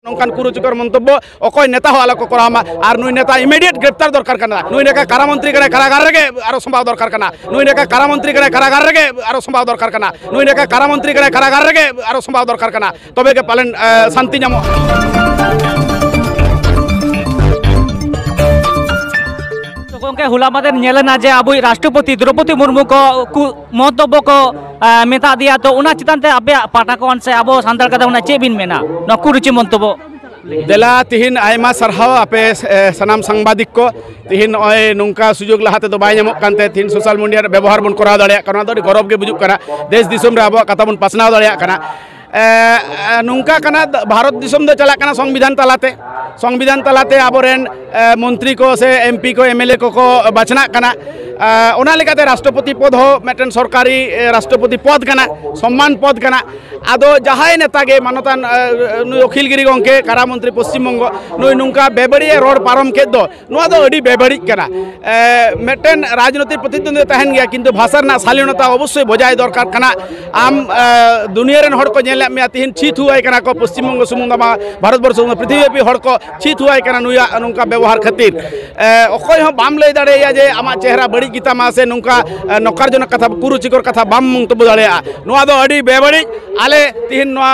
नौकान कुरुचिकर मंतव्य अकय नेता हो आलोक करामा और नुई नेता इमिडिएट ग्रेप्तार दरकार कना नुई नेका कारामंत्री करे कारागार रेगे आरो संभाव दरकार कना नुई नेका कारामंत्री करे कारागार रेगे आरो संभाव दरकार कना नुई नेका कारामंत्री करे कारागार रेगे आरो संभाव दरकार कना तबे के पालन शांति नामो गोंके हुला मादे नेलना जे अब राष्ट्रपति द्रौपदी मुर्मू को मंतव्य को मेता दिया तो उना चितान ते अबे पाठकन से अब सानताल कदा उना चे बिन मेना न कुरुचि मंतव्य देला तिहिन आयमा सरहाव आपे सनाम सांबादिक को तिहिन ओय नुंका सुजोग लहाते तो बाय नामक कानते तिहिन सोशल मीडिया रे व्यवहार बन करा दाड़िया कना दो गौरव के बुजुक कना देश दिसम रे अब कथा बन पासनाव दाड़िया कना नुंका कना भारत दिसम दो चला कना संविधान तलाते आबोरेन मंत्री को से एमपी को एमएलए को बाचना कना ओना लेकाते राष्ट्रपति पद हो मेटन सरकारी राष्ट्रपति पद कना सम्मान पद कना आदो जहाय नेता गे मानतान अखिलगिरी गंके कारामंत्री पश्चिम बंग नुई नुंका बेबड़ी रोड पारम के दो नुआ दो अडी बेबड़ी कना मेटन राजनीतिक प्रतिद्वंदी तहन गया किंतु भाषा ना शालीनता अवश्य बजाय दरकार कना आम दुनिया रेन हड़ को नेले मे तिहिन छित हुआ कना को पश्चिम बंग सुमुंग भारत वर्ष पृथ्वी हड़ को छित हुआ कना नुया नुंका व्यवहार खातिर अखय हो बाम लय दाड़ेया जे आमा चेहरा बड़ी गीता मा से नुंका नकारजनक कथा कुरुचिकर कथा बाम मंतब्य दाड़ेया नुआ दो अडी बेबड़ी आले तिहिन नुआ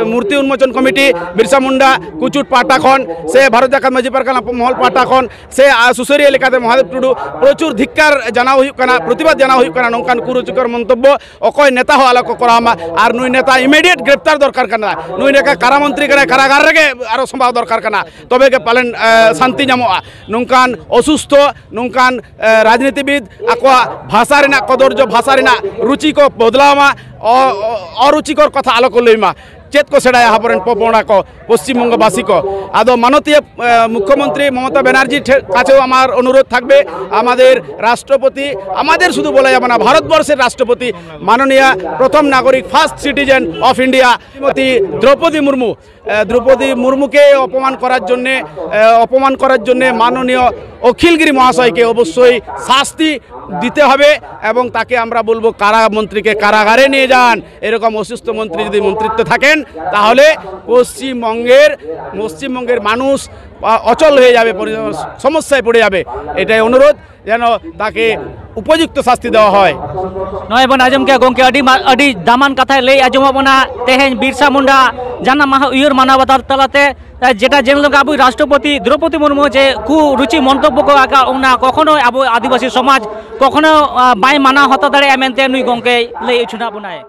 मूर्ति उन्मोचन कमिटी बिरसा मुंडा कुचुट पाटा खन से भारत जाकात माजी पारगाना महल पाटा खन से सुसरिया लेकाते महादेव टुडू प्रचुर धिक्कार जाना हुई कना प्रतिबाद जाना हुई कना नौकान कुरुचिकर मंतब्य अकय नेता हो आलोक करामा और नुई नेता इमिडिएट ग्रेप्तार दरकार कना नुई नेका कारामंत्री करे कारागार रेगे आरो संभाव दरकार कना तबे के पालन शांति नामोआ नुंकान असुस्थ नुंकान राजनीतिविद आकवा भाषा रेना कदर्य भाषा रेना रुचि को बदलावा अरुचिकर कथा आलोक लैमा चेत को सेड़ा यहाँ पपड़ा को पश्चिम बंगवासी को आदो माननीय मुख्यमंत्री ममता बनर्जी काछे आमार अनुरोध थाकबे आमादेर राष्ट्रपति आमादेर शुधु बोला जाबे ना भारतवर्षेर राष्ट्रपति माननीय प्रथम नागरिक first citizen of India Shrimati Droupadi Murmu के अपमान करार जन्य माननीय अखिलगिरी महाशय के अवश्य शास्ति दीते हबे एवं ताके आमरा बोलबो कारामंत्री के कारागारे निये जान एरकम असुस्थ मंत्री यदि मंत्रित्व थाकेन ताहले पश्चिमबंगेर मानुष अचल हो जाए समस्या पड़े जाए एटाई अनुरोध जेन ताके उपयुक्त शास्ति देवा है नय बन आजम के गोंके अडी दामान कथा लई आजमबना तेहेन बिरसा मुंडा जाना माह उयर मानवता तलाते जेटा जेन अब राष्ट्रपति द्रौपदी मुर्मू जे कुरुचि मंतव्य को आका ओना कखनो अब आदिवासी समाज कखनो बाय माना हता दाड़े मेनते नुई गोंके लई छुना बनाए।